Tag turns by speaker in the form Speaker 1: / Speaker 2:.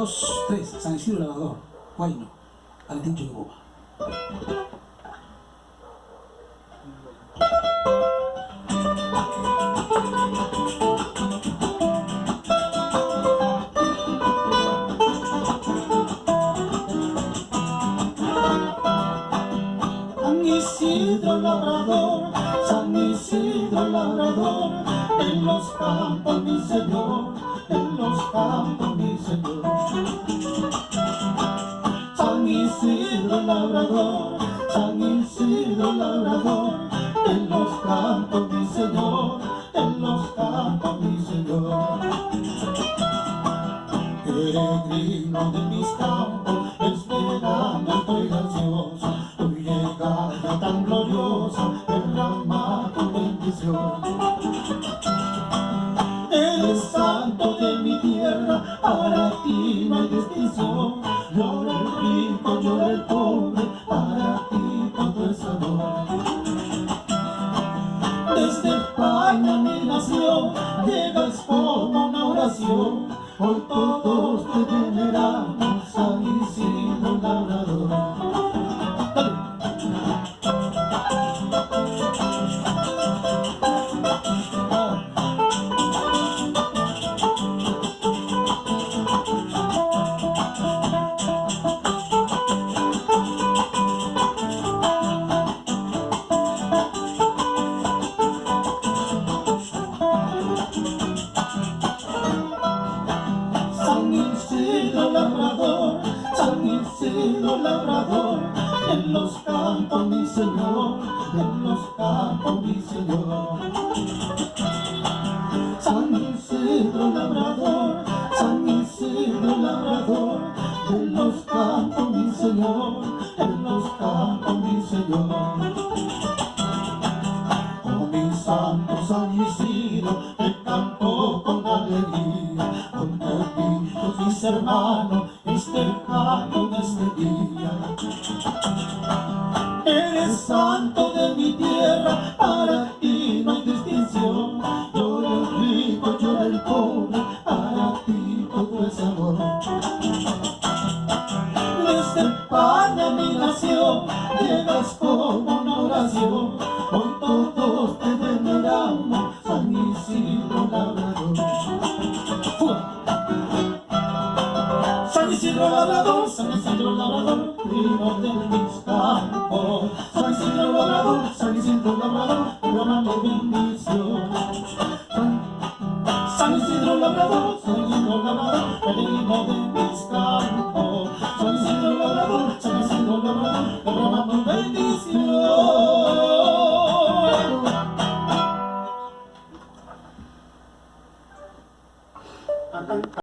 Speaker 1: 2, 3, San Isidro Labrador, Guayno, Valentín Churiboga.
Speaker 2: San Isidro Labrador, San Isidro Labrador, en los campos mi señor, en los campos mi señor. San Isidro Labrador, San Isidro Labrador, en los campos mi señor, en los campos mi señor. Peregrino de mis campos, esperando estoy ansioso, tu llegada tan gloriosa, derrama tu bendición. Eres santo de mi tierra, para ti no hay distinción. Llora el rico, llora el pobre, para ti todo es amor. Desde España mi nación, llegas como una oración. Hoy todos te veneramos, San Isidro Labrador. Dale. San Isidro Labrador, San Isidro Labrador, en los campos mi señor, en los campos mi señor. San Isidro Labrador, San Isidro Labrador, en los campos mi señor, en los campos mi señor. Oh mi santo San Isidro, te canto con alegría, con todos mis hermanos, festejando este día. Eres santo de mi tierra, para ti no hay distinción. Llora el rico, llora el pobre, para ti todo es amor. Desde España mi nación, llegas como una oración. Hoy todos te veneramos, San Isidro Labrador. San Isidro Labrador, San Isidro Labrador, primo de mis campos.